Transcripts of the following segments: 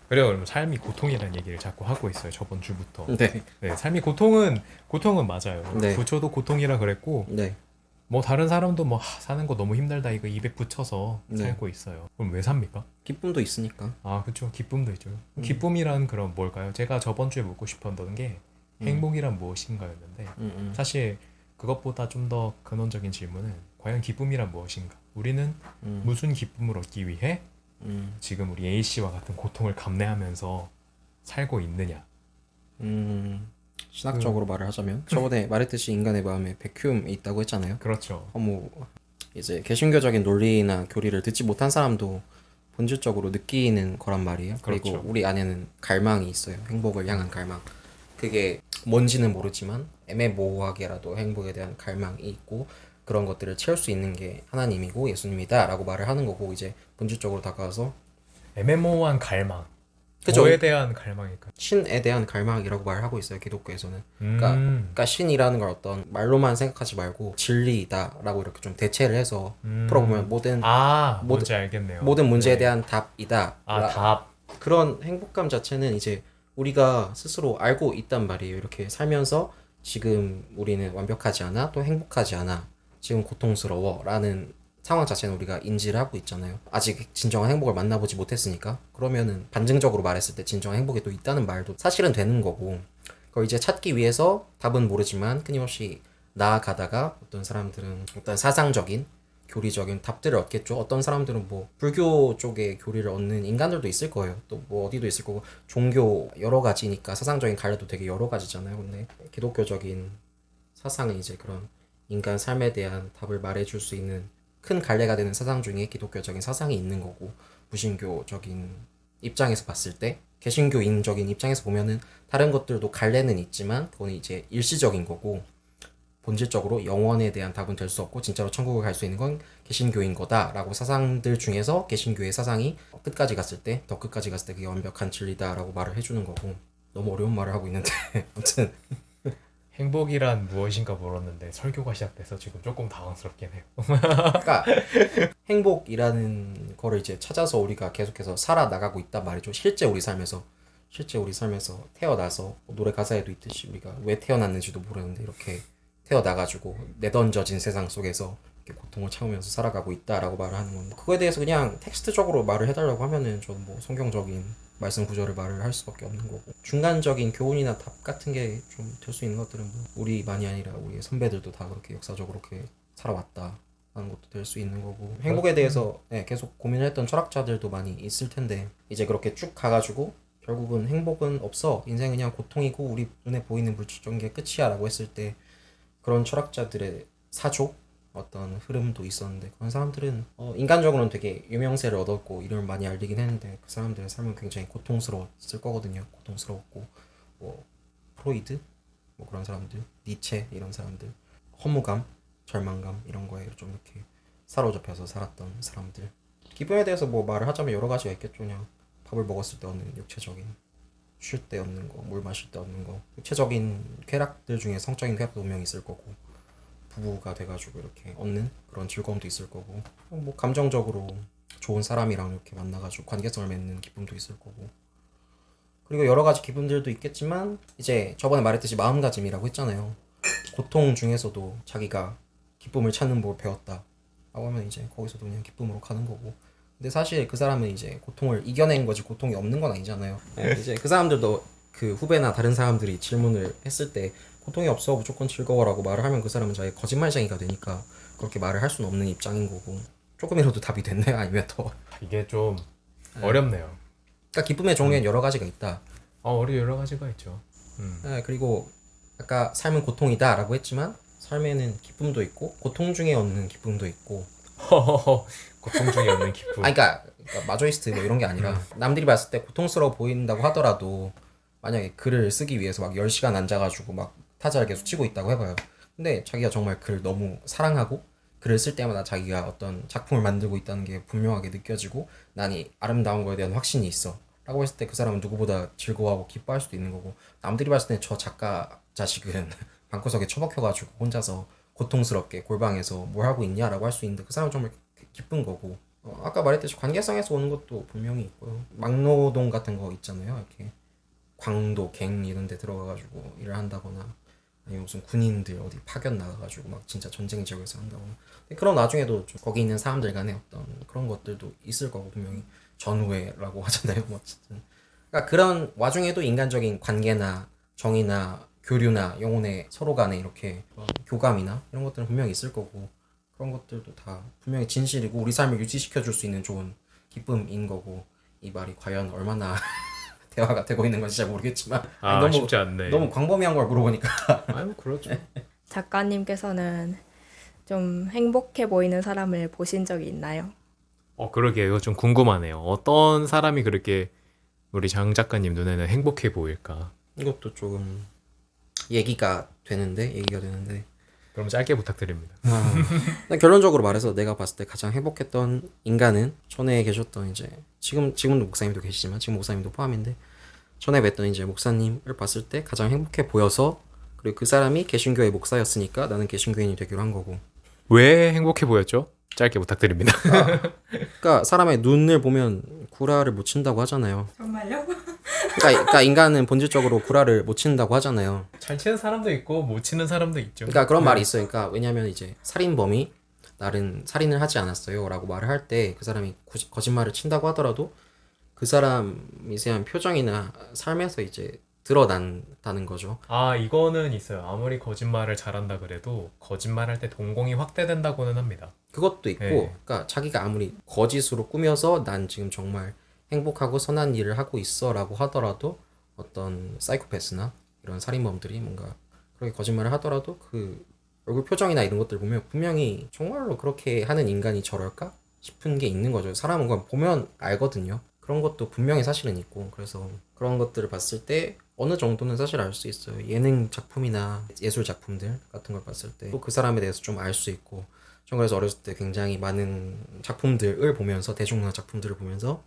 그래요. 삶이 고통이라는 얘기를 자꾸 하고 있어요. 저번 주부터. 네. 네, 삶이 고통은 맞아요. 네. 부처도 고통이라 그랬고, 네. 뭐 다른 사람도 뭐 사는 거 너무 힘들다 이거 입에 붙여서 네. 살고 있어요. 그럼 왜 삽니까? 기쁨도 있으니까. 아, 그쵸. 기쁨도 있죠. 음. 기쁨이란 그럼 뭘까요? 제가 저번 주에 묻고 싶었던 게 음. 행복이란 무엇인가였는데, 음. 사실 그것보다 좀 더 근원적인 질문은 과연 기쁨이란 무엇인가? 우리는 음. 무슨 기쁨을 얻기 위해 음. 지금 우리 A씨와 같은 고통을 감내하면서 살고 있느냐? 음. 그, 신학적으로 말을 하자면 저번에 말했듯이 인간의 마음에 백흉이 있다고 했잖아요. 그렇죠. 뭐 이제 개신교적인 논리나 교리를 듣지 못한 사람도 본질적으로 느끼는 거란 말이에요. 그리고 그렇죠. 우리 안에는 갈망이 있어요. 행복을 향한 갈망. 그게 뭔지는 모르지만 애매모호하게라도 행복에 대한 갈망이 있고 그런 것들을 채울 수 있는 게 하나님이고 예수님이다라고 말을 하는 거고 이제 본질적으로 다가와서 애매모호한 갈망. 그죠? 뭐에 대한 갈망일까요? 신에 대한 갈망이라고 말을 하고 있어요. 기독교에서는. 그러니까, 음, 그러니까 신이라는 걸 어떤 말로만 생각하지 말고 진리이다라고 이렇게 좀 대체를 해서 풀어보면 모든 뭔지 알겠네요. 모든 문제에 네. 대한 답이다. 아, 답. 그런 행복감 자체는 이제 우리가 스스로 알고 있단 말이에요. 이렇게 살면서 지금 우리는 완벽하지 않아, 또 행복하지 않아, 지금 고통스러워 라는 상황 자체는 우리가 인지를 하고 있잖아요. 아직 진정한 행복을 만나보지 못했으니까. 그러면은 반증적으로 말했을 때 진정한 행복이 또 있다는 말도 사실은 되는 거고, 그걸 이제 찾기 위해서 답은 모르지만 끊임없이 나아가다가 어떤 사람들은 어떤 사상적인 교리적인 답들을 얻겠죠. 어떤 사람들은 뭐 불교 쪽의 교리를 얻는 인간들도 있을 거예요. 또 뭐 어디도 있을 거고 종교 여러 가지니까 사상적인 갈래도 되게 여러 가지잖아요. 근데 기독교적인 사상은 이제 그런 인간 삶에 대한 답을 말해줄 수 있는 큰 갈래가 되는 사상 중에 기독교적인 사상이 있는 거고 무신교적인 입장에서 봤을 때 개신교인적인 입장에서 보면은 다른 것들도 갈래는 있지만 그건 이제 일시적인 거고 본질적으로 영원에 대한 답은 될 수 없고 진짜로 천국을 갈 수 있는 건 개신교인 거다라고 사상들 중에서 개신교의 사상이 끝까지 갔을 때 더 끝까지 갔을 때 그게 완벽한 진리다라고 말을 해주는 거고 너무 어려운 말을 하고 있는데 아무튼 행복이란 무엇인가 물었는데 설교가 시작돼서 지금 조금 당황스럽긴 해요. 그러니까 행복이라는 거를 이제 찾아서 우리가 계속해서 살아나가고 있단 말이죠. 실제 우리 삶에서 태어나서 노래 가사에도 있듯이 우리가 왜 태어났는지도 모르는데 이렇게 태어나가지고 내던져진 세상 속에서 이렇게 고통을 참으면서 살아가고 있다라고 말을 하는 건데 그거에 대해서 그냥 텍스트적으로 말을 해달라고 하면은 저는 뭐 성경적인 말씀 구조를 말을 할 수밖에 없는 거고 중간적인 교훈이나 답 같은 게 좀 될 수 있는 것들은 뭐 우리만이 아니라 우리의 선배들도 다 그렇게 역사적으로 그렇게 살아왔다 하는 것도 될 수 있는 거고 행복에 대해서 계속 고민을 했던 철학자들도 많이 있을 텐데 이제 그렇게 쭉 가가지고 결국은 행복은 없어 인생은 그냥 고통이고 우리 눈에 보이는 물질적인 게 끝이야 라고 했을 때 그런 철학자들의 사조 어떤 흐름도 있었는데 그런 사람들은 인간적으로는 되게 유명세를 얻었고 이름을 많이 알리긴 했는데 그 사람들의 삶은 굉장히 고통스러웠을 거거든요. 고통스러웠고 뭐 프로이드 뭐 그런 사람들 니체 이런 사람들 허무감 절망감 이런 거에 좀 이렇게 사로잡혀서 살았던 사람들 기쁨에 대해서 뭐 말을 하자면 여러 가지가 있겠죠. 그냥 밥을 먹었을 때 얻는 육체적인 쉴 때 얻는 거, 물 마실 때 얻는 거 육체적인 쾌락들 중에 성적인 쾌락도 분명히 있을 거고 부부가 돼가지고 이렇게 얻는 그런 즐거움도 있을 거고 뭐 감정적으로 좋은 사람이랑 이렇게 만나가지고 관계성을 맺는 기쁨도 있을 거고 그리고 여러 가지 기쁨들도 있겠지만 이제 저번에 말했듯이 마음가짐이라고 했잖아요. 고통 중에서도 자기가 기쁨을 찾는 법을 배웠다 라고 하면 이제 거기서도 그냥 기쁨으로 가는 거고 근데 사실 그 사람은 이제 고통을 이겨낸 거지 고통이 없는 건 아니잖아요. 이제 그 사람들도 그 후배나 다른 사람들이 질문을 했을 때 고통이 없어 무조건 즐거워라고 말을 하면 그 사람은 자기 거짓말쟁이가 되니까 그렇게 말을 할 수는 없는 입장인 거고 조금이라도 답이 됐나요? 아니면 더 이게 좀 어렵네요. 그러니까 기쁨의 종류는 음. 여러 가지가 있다. 어리 여러 가지가 있죠. 그리고 아까 삶은 고통이다라고 했지만 삶에는 기쁨도 있고 고통 중에 얻는 기쁨도 있고 고통 중에 없는 기쁨. 그러니까 마조이스트 뭐 이런 게 아니라 남들이 봤을 때 고통스러워 보인다고 하더라도 만약에 글을 쓰기 위해서 막 10시간 앉아가지고 막 타자를 계속 치고 있다고 해봐요. 근데 자기가 정말 글을 너무 사랑하고 글을 쓸 때마다 자기가 어떤 작품을 만들고 있다는 게 분명하게 느껴지고 난 이 아름다운 거에 대한 확신이 있어 라고 했을 때 그 사람은 누구보다 즐거워하고 기뻐할 수도 있는 거고 남들이 봤을 때 저 작가 자식은 방구석에 처박혀가지고 혼자서 고통스럽게 골방에서 뭘 하고 있냐라고 할 수 있는데 그 사람은 정말 기쁜 거고 아까 말했듯이 관계성에서 오는 것도 분명히 있고요. 막노동 같은 거 있잖아요. 이렇게 광도, 갱 이런 데 들어가가지고 일을 한다거나 아니면 무슨 군인들 어디 파견 나가가지고 막 진짜 전쟁 지역에서 한다거나 근데 그런 와중에도 좀 거기 있는 사람들 간의 어떤 그런 것들도 있을 거고 분명히 전우회라고 하잖아요. 뭐 어쨌든 그러니까 그런 와중에도 인간적인 관계나 정의나 교류나 영혼의 서로 간에 이렇게 교감이나 이런 것들은 분명히 있을 거고 그런 것들도 다 분명히 진실이고 우리 삶을 유지시켜 줄 수 있는 좋은 기쁨인 거고 이 말이 과연 얼마나 대화가 되고 있는 건지 잘 모르겠지만 아니, 너무 쉽지 않네. 너무 광범위한 걸 물어보니까 아유, 그렇죠. 작가님께서는 좀 행복해 보이는 사람을 보신 적이 있나요? 그러게 이거 좀 궁금하네요. 어떤 사람이 그렇게 우리 장 작가님 눈에는 행복해 보일까? 이것도 조금 얘기가 되는데 그럼 짧게 부탁드립니다. 근데 결론적으로 말해서 내가 봤을 때 가장 행복했던 인간은 전에 계셨던 이제 지금도 목사님도 계시지만 지금 목사님도 포함인데 전에 뵀던 이제 목사님을 봤을 때 가장 행복해 보여서 그리고 그 사람이 개신교의 목사였으니까 나는 개신교인이 되기로 한 거고 왜 행복해 보였죠? 짧게 부탁드립니다. 그러니까 사람의 눈을 보면 구라를 못 친다고 하잖아요. 정말요? 그러니까 인간은 본질적으로 구라를 못 친다고 하잖아요. 잘 치는 사람도 있고 못 치는 사람도 있죠. 그러니까 그런 말이 있어요. 그러니까 왜냐면 이제 살인범이 나는 살인을 하지 않았어요라고 말을 할 때 그 사람이 거짓말을 친다고 하더라도 그 사람 미세한 표정이나 삶에서 이제 드러난다는 거죠. 이거는 있어요. 아무리 거짓말을 잘한다 그래도 거짓말할 때 동공이 확대된다고는 합니다. 그것도 있고, 네. 그러니까 자기가 아무리 거짓으로 꾸며서 난 지금 정말 행복하고 선한 일을 하고 있어라고 하더라도 어떤 사이코패스나 이런 살인범들이 뭔가 그렇게 거짓말을 하더라도 그 얼굴 표정이나 이런 것들 보면 분명히 정말로 그렇게 하는 인간이 저럴까 싶은 게 있는 거죠. 사람은 그건 보면 알거든요. 그런 것도 분명히 사실은 있고 그래서 그런 것들을 봤을 때 어느 정도는 사실 알 수 있어요. 예능 작품이나 예술 작품들 같은 걸 봤을 때 또 그 사람에 대해서 좀 알 수 있고 전 그래서 어렸을 때 굉장히 많은 작품들을 보면서 대중문화 작품들을 보면서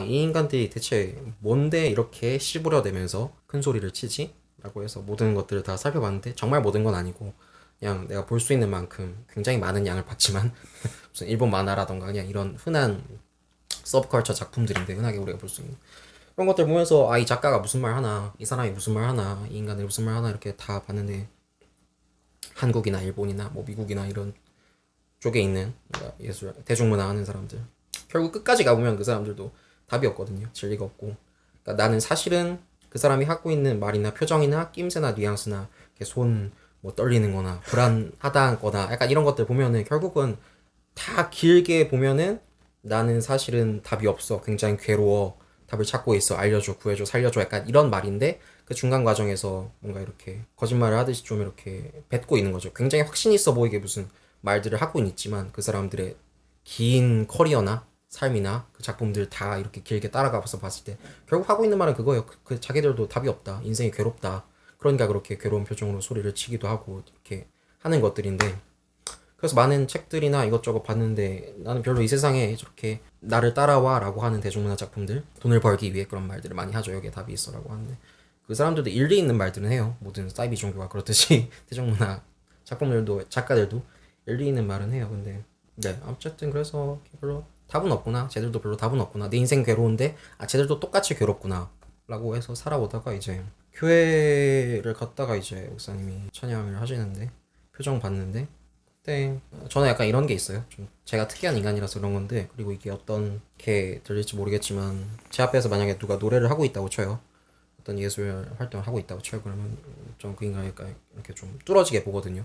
이 인간들이 대체 뭔데 이렇게 씨부려대면서 큰 소리를 치지? 라고 해서 모든 것들을 다 살펴봤는데 정말 모든 건 아니고 그냥 내가 볼 수 있는 만큼 굉장히 많은 양을 봤지만 무슨 일본 만화라던가 그냥 이런 흔한 서브컬처 작품들인데 흔하게 우리가 볼 수 있는 그런 것들 보면서 이 작가가 무슨 말 하나 이 사람이 무슨 말 하나 이 인간이 무슨 말 하나 이렇게 다 봤는데 한국이나 일본이나 뭐 미국이나 이런 쪽에 있는 예술 대중문화 하는 사람들 결국 끝까지 가보면 그 사람들도 답이 없거든요. 진리가 없고 그러니까 나는 사실은 그 사람이 하고 있는 말이나 표정이나 낌새나 뉘앙스나 손 뭐 떨리는 거나 불안하다거나 약간 이런 것들 보면은 결국은 다 길게 보면은 나는 사실은 답이 없어 굉장히 괴로워 답을 찾고 있어 알려줘 구해줘 살려줘 약간 이런 말인데 그 중간 과정에서 뭔가 이렇게 거짓말을 하듯이 좀 이렇게 뱉고 있는 거죠. 굉장히 확신 있어 보이게 무슨 말들을 하고 있지만 그 사람들의 긴 커리어나 삶이나 그 작품들 다 이렇게 길게 따라가서 봤을 때 결국 하고 있는 말은 그거예요. 그 자기들도 답이 없다. 인생이 괴롭다. 그러니까 그렇게 괴로운 표정으로 소리를 치기도 하고 이렇게 하는 것들인데 그래서 많은 책들이나 이것저것 봤는데 나는 별로 이 세상에 저렇게 나를 따라와 라고 하는 대중문화 작품들 돈을 벌기 위해 그런 말들을 많이 하죠. 여기에 답이 있어 라고 하는데 그 사람들도 일리 있는 말들은 해요. 모든 사이비 종교가 그렇듯이 대중문화 작품들도 작가들도 일리 있는 말은 해요. 근데 네 어쨌든 그래서 별로 답은 없구나. 쟤들도 별로 답은 없구나. 내 인생 괴로운데 쟤들도 똑같이 괴롭구나 라고 해서 살아오다가 이제 교회를 갔다가 이제 목사님이 찬양을 하시는데 표정 봤는데 그때 저는 약간 이런 게 있어요. 좀 제가 특이한 인간이라서 그런 건데 그리고 이게 어떤 게 들릴지 모르겠지만 제 앞에서 만약에 누가 노래를 하고 있다고 쳐요. 어떤 예술 활동을 하고 있다고 쳐요. 그러면 좀 그 인간이 이렇게 좀 뚫어지게 보거든요.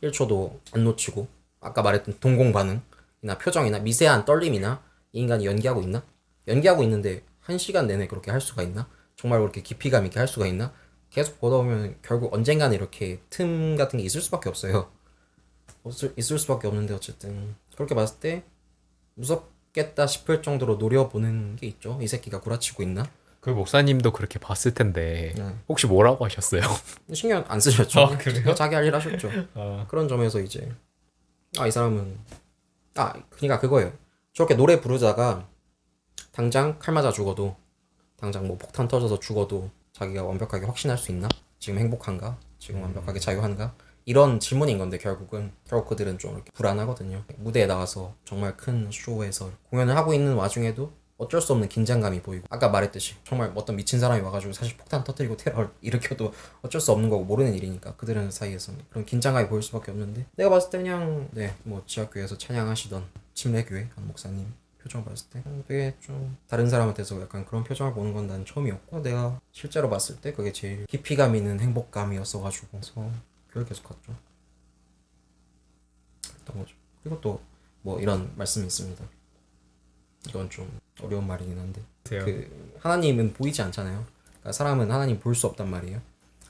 1초도 안 놓치고 아까 말했던 동공 반응이나 표정이나 미세한 떨림이나 이 인간이 연기하고 있나? 연기하고 있는데 1시간 내내 그렇게 할 수가 있나? 정말 그렇게 깊이감 있게 할 수가 있나? 계속 보다 보면 결국 언젠가는 이렇게 틈 같은 게 있을 수밖에 없어요. 있을 수밖에 없는데 어쨌든 그렇게 봤을 때 무섭겠다 싶을 정도로 노려보는 게 있죠. 이 새끼가 구라치고 있나? 그 목사님도 그렇게 봤을 텐데 네. 혹시 뭐라고 하셨어요? 신경 안 쓰셨죠. 그래요? 자기 할 일 하셨죠. 그런 점에서 이제 이 사람은 그러니까 그거예요. 저렇게 노래 부르다가 당장 칼 맞아 죽어도 당장 뭐 폭탄 터져서 죽어도 자기가 완벽하게 확신할 수 있나? 지금 행복한가? 지금 완벽하게 자유한가? 이런 질문인 건데 결국 그들은 좀 이렇게 불안하거든요. 무대에 나와서 정말 큰 쇼에서 공연을 하고 있는 와중에도 어쩔 수 없는 긴장감이 보이고, 아까 말했듯이 정말 어떤 미친 사람이 와가지고 사실 폭탄 터뜨리고 테러를 일으켜도 어쩔 수 없는 거고 모르는 일이니까 그들은 사이에서는 그런 긴장감이 보일 수밖에 없는데, 내가 봤을 때 그냥 뭐 지하교회에서 찬양하시던 침례교회 한 목사님 표정 봤을 때 되게 좀 다른 사람한테서 약간 그런 표정을 보는 건 난 처음이었고, 내가 실제로 봤을 때 그게 제일 깊이감 있는 행복감이었어가지고 그래서 교회를 계속 갔죠. 그랬던 거죠. 그리고 또 뭐 이런 말씀이 있습니다. 이건 좀 어려운 말이긴 한데, 그 하나님은 보이지 않잖아요. 그러니까 사람은 하나님 볼 수 없단 말이에요.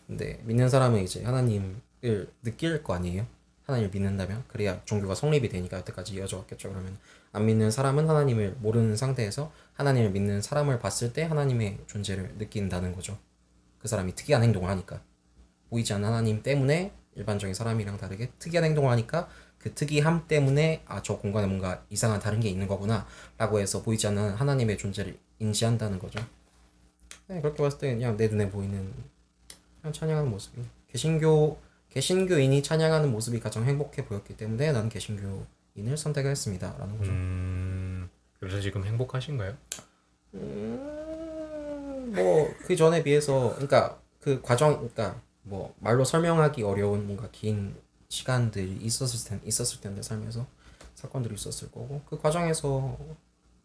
근데 믿는 사람은 이제 하나님을 느낄 거 아니에요. 하나님을 믿는다면 그래야 종교가 성립이 되니까 여태까지 이어져 왔겠죠. 그러면 안 믿는 사람은 하나님을 모르는 상태에서 하나님을 믿는 사람을 봤을 때 하나님의 존재를 느낀다는 거죠. 그 사람이 특이한 행동을 하니까, 보이지 않는 하나님 때문에 일반적인 사람이랑 다르게 특이한 행동을 하니까 그 특이함 때문에 저 공간에 뭔가 이상한 다른 게 있는 거구나 라고 해서 보이지 않는 하나님의 존재를 인지한다는 거죠. 네, 그렇게 봤을 때 그냥 내 눈에 보이는 그냥 찬양하는 모습이, 개신교인이 찬양하는 모습이 가장 행복해 보였기 때문에 나는 개신교인을 선택했습니다 라는 거죠. 그래서 지금 행복하신가요? 뭐 그 전에 비해서, 그러니까 그 과정, 그러니까 뭐 말로 설명하기 어려운 뭔가 긴 시간들이 있었을 텐데 삶에서 사건들이 있었을 거고, 그 과정에서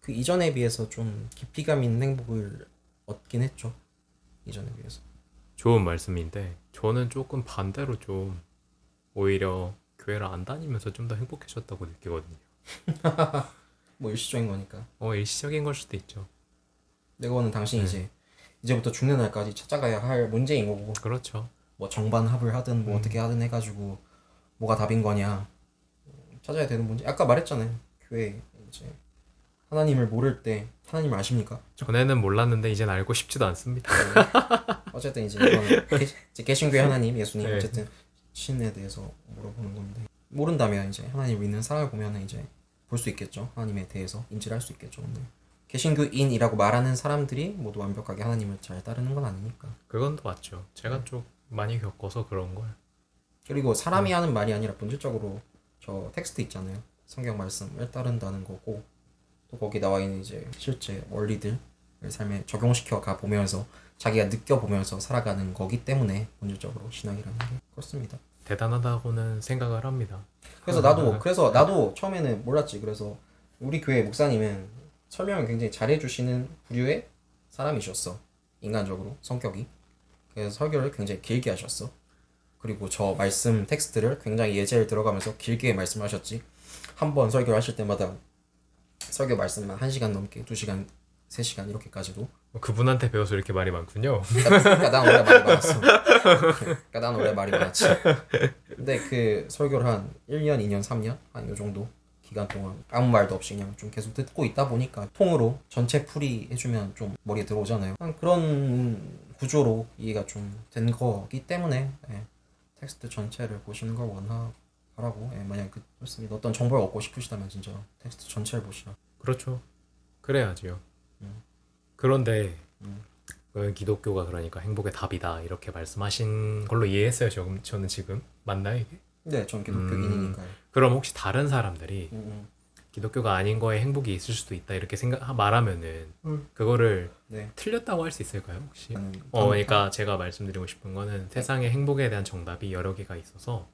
그 이전에 비해서 좀 깊이감 있는 행복을 얻긴 했죠. 이전에 비해서. 좋은 말씀인데 저는 조금 반대로 좀 오히려 교회를 안 다니면서 좀 더 행복해졌다고 느끼거든요. 뭐 일시적인 거니까. 일시적인 걸 수도 있죠. 내거는 당신이 이제부터 죽는 날까지 찾아가야 할 문제인 거고. 그렇죠. 뭐 정반합을 하든 뭐 어떻게 하든 해가지고 뭐가 답인 거냐 찾아야 되는 문제. 아까 말했잖아요. 교회 이제 하나님을 모를 때 하나님을 아십니까? 전에는 몰랐는데 이젠 알고 싶지도 않습니다. 어쨌든 이제 이거는 개신교의 하나님, 예수님, 네. 어쨌든 신에 대해서 물어보는 건데, 모른다면 이제 하나님 믿는 사람을 보면 이제 볼 수 있겠죠. 하나님에 대해서 인지를 할 수 있겠죠. 근데 개신교인이라고 말하는 사람들이 모두 완벽하게 하나님을 잘 따르는 건 아니니까. 그건 또 맞죠. 제가 좀 많이 겪어서 그런 걸. 그리고 사람이 하는 말이 아니라 본질적으로 저 텍스트 있잖아요. 성경 말씀을 따른다는 거고, 또 거기 나와 있는 이제 실제 원리들을 삶에 적용시켜 가 보면서 자기가 느껴보면서 살아가는 거기 때문에 본질적으로 신앙이라는 게 그렇습니다. 대단하다고는 생각을 합니다. 그래서 나도 처음에는 몰랐지. 그래서 우리 교회 목사님은 설명을 굉장히 잘해주시는 부류의 사람이셨어. 인간적으로 성격이. 그래서 설교를 굉장히 길게 하셨어. 그리고 저 말씀 텍스트를 굉장히 예제를 들어가면서 길게 말씀하셨지. 한 번 설교를 하실 때마다 설교 말씀만 1시간 넘게, 2시간, 3시간 이렇게까지도. 그분한테 배워서 이렇게 말이 많군요. 그러니까 난 원래 말이 많았어. 그러니까 난 원래 말이 많았지. 근데 그 설교를 한 1년, 2년, 3년 한 요 정도 기간 동안 아무 말도 없이 그냥 좀 계속 듣고 있다 보니까 통으로 전체 풀이 해주면 좀 머리에 들어오잖아요. 그런 구조로 이해가 좀 된 거기 때문에 텍스트 전체를 보시는 걸 원하라고. 만약 그렇습니다. 어떤 정보를 얻고 싶으시다면 진짜 텍스트 전체를 보시라. 그렇죠. 그래야지요. 그런데 기독교가 그러니까 행복의 답이다 이렇게 말씀하신 걸로 이해했어요. 저는 지금 맞나요 이게? 네, 전 기독교인이니까요. 그럼 혹시 다른 사람들이 기독교가 아닌 거에 행복이 있을 수도 있다 이렇게 말하면은 그거를 네. 틀렸다고 할 수 있을까요 혹시? 저는 그러니까 제가 말씀드리고 싶은 거는 세상에 행복에 대한 정답이 여러 개가 있어서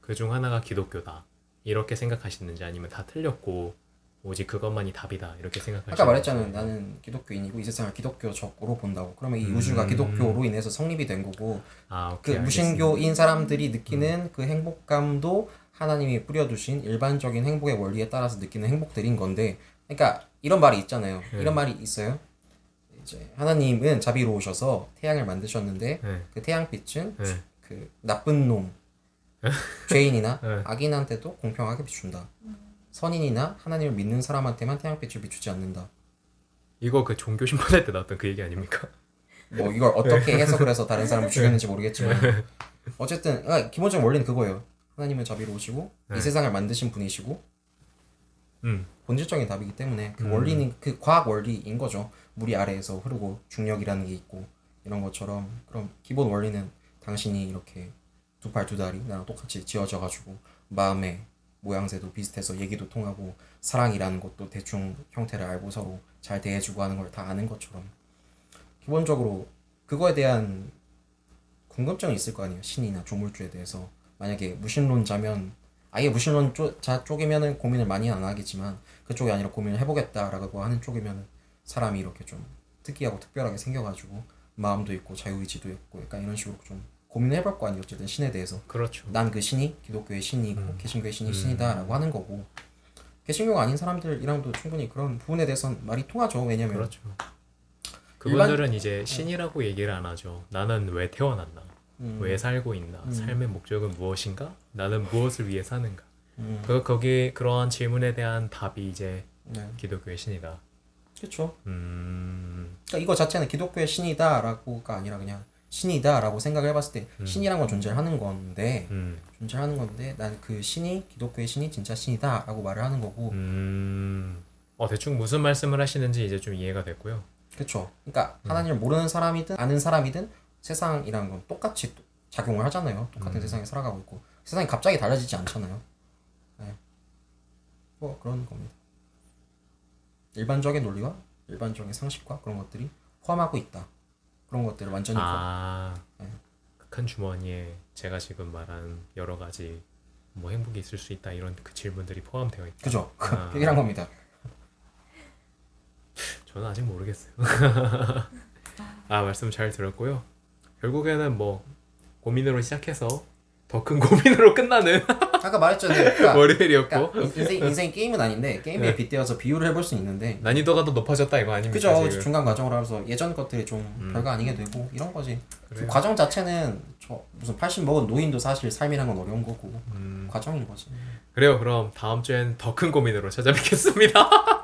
그 중 하나가 기독교다 이렇게 생각하시는지, 아니면 다 틀렸고 오직 그것만이 답이다 이렇게 생각하시는지. 아까 말했잖아요. 나는 기독교인이고 이 세상을 기독교적으로 본다고. 그러면 이 우주가 기독교로 인해서 성립이 된 거고, 그 오케이, 무신교인 사람들이 느끼는 그 행복감도 하나님이 뿌려두신 일반적인 행복의 원리에 따라서 느끼는 행복들인 건데, 그러니까 이런 말이 있잖아요. 이런 말이 있어요. 이제 하나님은 자비로우셔서 태양을 만드셨는데 그 태양빛은 그 나쁜 놈, 죄인이나 악인한테도 공평하게 비춘다. 선인이나 하나님을 믿는 사람한테만 태양빛을 비추지 않는다. 이거 그 종교 심판할 때 나왔던 그 얘기 아닙니까? 뭐 이걸 어떻게 해석을 해서 다른 사람을 죽였는지 모르겠지만 어쨌든 기본적인 원리는 그거예요. 하나님은 자비로우시고 이 세상을 만드신 분이시고 본질적인 답이기 때문에 그 원리는 그 과학 원리인 거죠. 물이 아래에서 흐르고 중력이라는 게 있고 이런 것처럼. 그럼 기본 원리는 당신이 이렇게 두 팔 두 다리 나랑 똑같이 지어져가지고 마음의 모양새도 비슷해서 얘기도 통하고 사랑이라는 것도 대충 형태를 알고 서로 잘 대해주고 하는 걸 다 아는 것처럼 기본적으로 그거에 대한 궁금증이 있을 거 아니에요. 신이나 조물주에 대해서. 만약에 무신론자면 아예 무신론자 쪽이면은 고민을 많이 안 하겠지만 그쪽이 아니라 고민을 해보겠다라고 하는 쪽이면은 사람이 이렇게 좀 특이하고 특별하게 생겨가지고 마음도 있고 자유의지도 있고 약간 이런 식으로 좀 고민을 해볼 거 아니에요. 어쨌든 신에 대해서. 그렇죠. 난 그 신이 기독교의 신이고 개신교의 신이 신이다라고 하는 거고 개신교가 아닌 사람들이랑도 충분히 그런 부분에 대해서는 말이 통하죠. 왜냐면 그렇죠. 그분들은 이제 신이라고 얘기를 안 하죠. 나는 왜 태어났나? 왜 살고 있나? 삶의 목적은 무엇인가? 나는 무엇을 위해 사는가? 거기 그러한 질문에 대한 답이 이제 네. 기독교의 신이다. 그렇죠. 그러니까 이거 자체는 기독교의 신이다라고가 아니라 그냥 신이다라고 생각을 해봤을 때 신이란 건 존재하는 건데 난 그 신이 기독교의 신이 진짜 신이다라고 말을 하는 거고. 대충 무슨 말씀을 하시는지 이제 좀 이해가 됐고요. 그렇죠. 그러니까 하나님을 모르는 사람이든 아는 사람이든 세상이란 건 똑같이 작용을 하잖아요. 똑같은 세상에 살아가고 있고 세상이 갑자기 달라지지 않잖아요. 네. 뭐 그런 겁니다. 일반적인 논리와 일반적인 상식과 그런 것들이 포함하고 있다. 그런 것들을 완전히 네. 큰 주머니에 제가 지금 말한 여러 가지 뭐 행복이 있을 수 있다 이런 그 질문들이 포함되어 있다. 그죠. 그 얘기를 한 겁니다. 저는 아직 모르겠어요. 말씀 잘 들었고요. 결국에는 뭐 고민으로 시작해서 더 큰 고민으로 끝나는 아까 말했잖아요. 그러니까, 월요일이었고 인생이 게임은 아닌데 게임에 빗대어서 비유를 해볼 수 있는데 난이도가 더 높아졌다 이거 아닙니까? 그죠. 지금? 중간 과정을 하면서 예전 것들이 좀 별거 아니게 되고 이런 거지. 그래요? 그 과정 자체는 저 무슨 80 먹은 노인도 사실 삶이란 건 어려운 거고 과정인 거지. 그래요. 그럼 다음 주엔 더 큰 고민으로 찾아뵙겠습니다.